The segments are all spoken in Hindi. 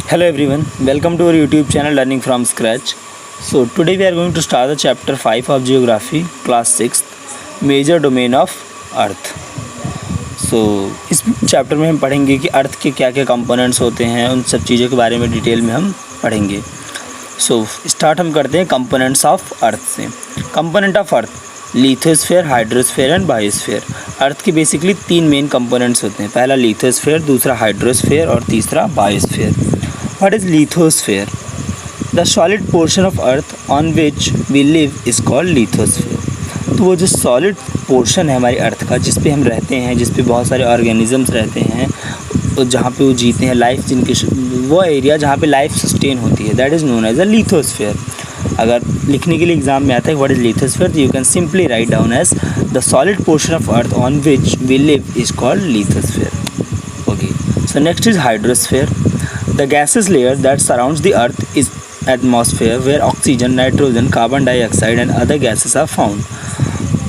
Hello everyone, welcome to our YouTube channel Learning from Scratch. So today we are going to start the chapter 5 of Geography, class 6, Major Domain of Earth. So इस चैप्टर में हम पढ़ेंगे कि अर्थ के क्या क्या कंपोनेंट्स होते हैं, उन सब चीज़ों के बारे में डिटेल में हम पढ़ेंगे. सो स्टार्ट हम करते हैं कंपोनेंट्स ऑफ अर्थ से. Component of earth, lithosphere, hydrosphere and biosphere. Earth के बेसिकली 3 मेन कंपोनेंट्स होते हैं. पहला लिथोस्फीयर, दूसरा हाइड्रोस्फीयर और तीसरा biosphere. What is lithosphere? The solid portion of earth on which we live is called lithosphere. तो वो जो सॉलिड पोर्शन है हमारी अर्थ का, जिस पे हम रहते हैं, जिस पे बहुत सारे ऑर्गेनिजम्स रहते हैं, तो जहाँ पे वो जीते हैं, लाइफ जिनके, वो एरिया जहाँ पे लाइफ सस्टेन होती है, that is known as a lithosphere. अगर लिखने के लिए एग्जाम में आता है व्हाट इज़ लिथोस्फीयर, तो you can simply write down as the solid portion of earth on which we live is called lithosphere. Okay, so next is hydrosphere. The gaseous layer that surrounds the earth is atmosphere where oxygen, nitrogen, carbon dioxide and other gases are found.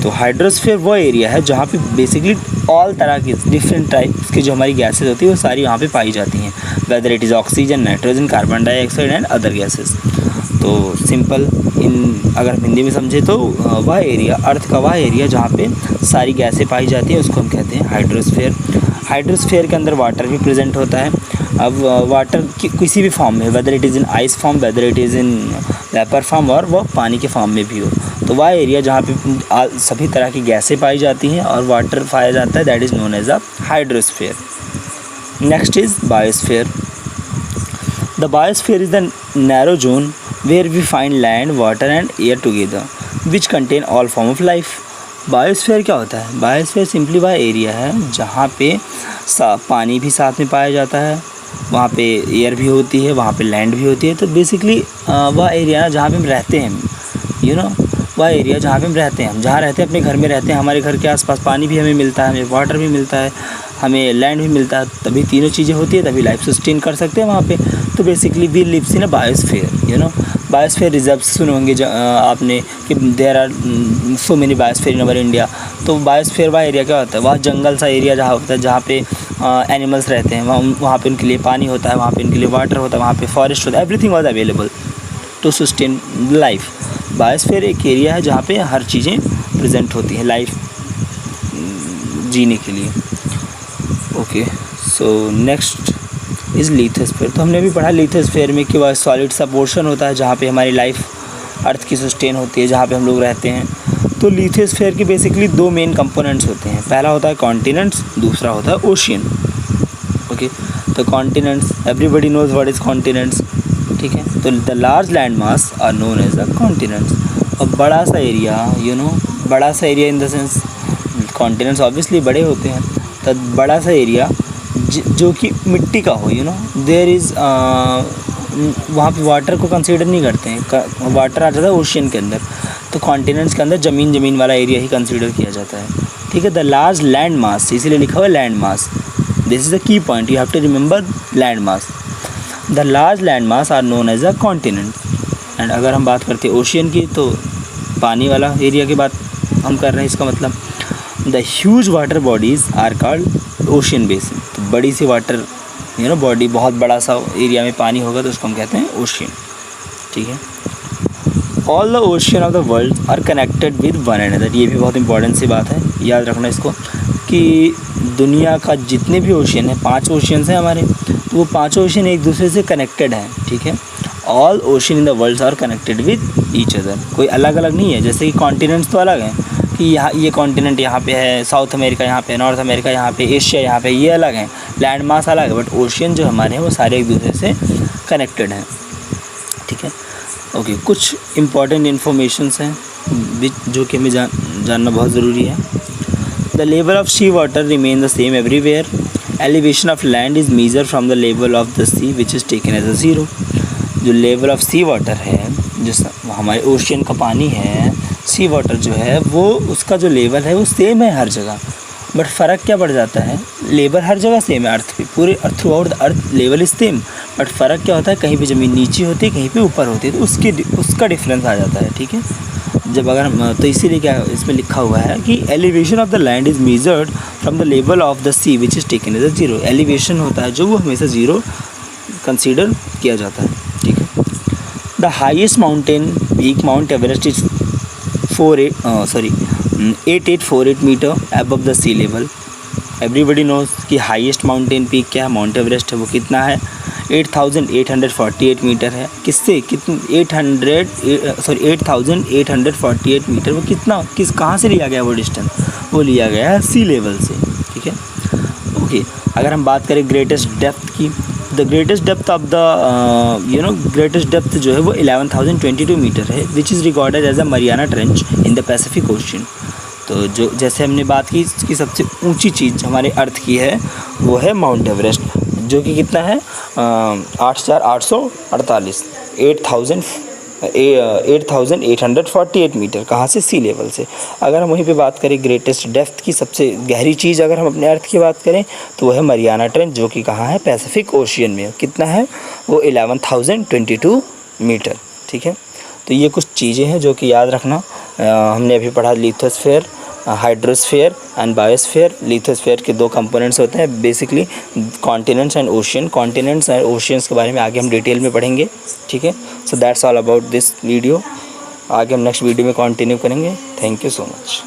तो हाइड्रोस्फीयर वो एरिया है जहाँ पे बेसिकली ऑल तरह की डिफरेंट टाइप्स की जो हमारी गैसेस होती है वो सारी यहाँ पे पाई जाती हैं, whether it is oxygen, nitrogen, carbon dioxide and other gases. तो सिंपल अगर हम हिंदी में समझे तो वह एरिया, अर्थ का वह एरिया जहाँ पे सारी गैसें पाई जाती हैं उसको हम कहते हैं हाइड्रोस्फीयर. हाइड्रोस्फीयर के अंदर वाटर भी प्रेजेंट होता है. अब वाटर किसी भी फॉर्म में, whether it is in ice form, whether it is in vapour form, और वो पानी के फॉर्म में भी हो, तो वह एरिया जहाँ पे सभी तरह की गैसें पाई जाती हैं और वाटर पाया जाता है, that is known as a hydrosphere. Next is biosphere. The biosphere is the narrow zone where we find land, water and air together which contain all form of life. Biosphere क्या होता है? बायोस्फीयर सिंपली वह एरिया है जहाँ पे पानी भी साथ में पाया जाता है, वहाँ पे एयर भी होती है, वहाँ पे लैंड भी होती है. तो बेसिकली वह एरिया जहाँ पे हम रहते हैं, वह एरिया जहाँ पे हम रहते हैं, हम जहाँ रहते हैं अपने घर में रहते हैं, हमारे घर के आसपास पानी भी हमें मिलता है, हमें वाटर भी मिलता है, हमें लैंड भी मिलता है, तभी तीनों चीज़ें होती है, तभी लाइफ सस्टेन कर सकते हैं वहाँ पे. तो basically we lives in a biosphere. Biosphere reserve सुने होंगे आपने कि there are so many biosphere in our India. तो बायोस्फीयर वह एरिया क्या होता है? वह जंगल सा एरिया जहाँ होता है, जहाँ पे एनिमल्स रहते हैं, वहाँ पे उनके लिए पानी होता है, वहाँ पे उनके लिए वाटर होता है, वहाँ पे फॉरेस्ट होता है, everything was available to sustain life. Biosphere एक एरिया है जहाँ पे हर चीज़ें प्रेजेंट होती हैं लाइफ जीने के लिए. Okay, so next is lithosphere. तो हमने भी पढ़ा लिथोस्फीयर में कि वह सॉलिड सा पोर्शन होता है जहाँ पे हमारी लाइफ अर्थ की सस्टेन होती है, जहाँ पे हम लोग रहते हैं. तो लिथोस्फीयर के बेसिकली 2 मेन कंपोनेंट्स होते हैं. पहला होता है कॉन्टिनेंट्स, दूसरा होता है ओशियन. ओके, तो continents, everybody knows what is continents, ठीक है. तो the large land mass are known as the continents. और बड़ा सा एरिया, बड़ा सा area in the sense continents obviously बड़े होते हैं, तो बड़ा सा एरिया जो कि मिट्टी का हो, देयर इज़ वहाँ पे वाटर को कंसीडर नहीं करते हैं, वाटर आ जाता है ओशियन के अंदर. तो कॉन्टिनेंट्स के अंदर ज़मीन वाला एरिया ही कंसीडर किया जाता है, ठीक है. द लार्ज लैंड मास, इसीलिए लिखा हुआ है land mass. This is the key point, you have to remember land mass. The large land mass are known as a continent. And अगर हम बात करते हैं ओशियन की, तो पानी वाला एरिया की बात हम कर रहे हैं. इसका मतलब the huge water bodies are called ocean basin. तो बड़ी सी वाटर बॉडी, बहुत बड़ा सा एरिया में पानी होगा तो उसको हम कहते हैं ओशियन, ठीक है. All the ocean of the world are connected with one another. ये भी बहुत इंपॉर्टेंट सी बात है, याद रखना इसको, कि दुनिया का जितने भी ओशियन है, 5 ओशियंस हैं हमारे, तो वो 5 ओशियन एक दूसरे से कनेक्टेड हैं, ठीक है. All ocean in the world are connected with each other. कोई अलग अलग नहीं है, जैसे कि कॉन्टिनेंट्स तो अलग हैं कि यहाँ ये कॉन्टिनेंट यहाँ पे है, साउथ अमेरिका यहाँ पे, नॉर्थ अमेरिका यहाँ पे, एशिया यहाँ पे, ये अलग हैं, लैंड मास अलग है, बट ओशियन जो हमारे हैं वो सारे एक दूसरे से कनेक्टेड हैं, ठीक है. ओके, कुछ इम्पॉर्टेंट इन्फॉर्मेशंस हैं जो कि हमें जानना बहुत ज़रूरी है. The level of sea water remain the same everywhere. Elevation of land is measure from the level of the sea which is taken as a zero. जो लेवल ऑफ सी वाटर है, जो हमारे ओशियन का पानी है, सी वाटर जो है, वो उसका जो लेवल है वो सेम है हर जगह, बट फ़र्क क्या पड़ जाता है? लेवल हर जगह सेम है, अर्थ पे पूरे through out the earth level is same, but फ़र्क क्या होता है? कहीं पे ज़मीन नीचे होती है, कहीं पे ऊपर होती है, तो उसका डिफरेंस आ जाता है, ठीक है. जब अगर हम, तो इसीलिए क्या इसमें लिखा हुआ है कि elevation of the land is measured from the level of the sea which is taken as a zero. Elevation होता है जो, वो हमेशा ज़ीरो कंसीडर किया जाता है, ठीक है। The highest mountain peak Mount Everest is 8848 metre above the sea level. Everybody knows कि हाईएस्ट माउंटेन पीक क्या है, माउंट एवरेस्ट है, वो कितना है 8848 मीटर है। किससे कितने 8848 मीटर, वो कितना कहाँ से लिया गया वो डिस्टेंस, वो लिया गया है सी लेवल से, ठीक है। ओके, अगर हम बात करें ग्रेटेस्ट डेप्थ की, the greatest depth of the greatest depth जो है वो 11,022 मीटर है, which is recorded as a Mariana trench in the Pacific Ocean. तो जो जैसे हमने बात की कि सबसे ऊंची चीज़ हमारे अर्थ की है वो है माउंट एवरेस्ट, जो कि कितना है 8,848 8,848 मीटर, कहाँ से सी लेवल से। अगर हम वहीं पे बात करें ग्रेटेस्ट डेप्थ की, सबसे गहरी चीज़ अगर हम अपने अर्थ की बात करें तो वो है मरियाना ट्रेंच, जो कि कहाँ है पैसिफिक ओशियन में, कितना है वो 11,022 मीटर, ठीक है। तो ये कुछ चीज़ें हैं जो कि याद रखना। हमने अभी पढ़ा lithosphere, hydrosphere and biosphere. Lithosphere के दो कंपोनेंट्स होते हैं basically, continents and ocean. Continents and oceans के बारे में आगे हम डिटेल में पढ़ेंगे, ठीक है। So that's all about this video. आगे हम नेक्स्ट वीडियो में कंटिन्यू करेंगे। Thank you so much.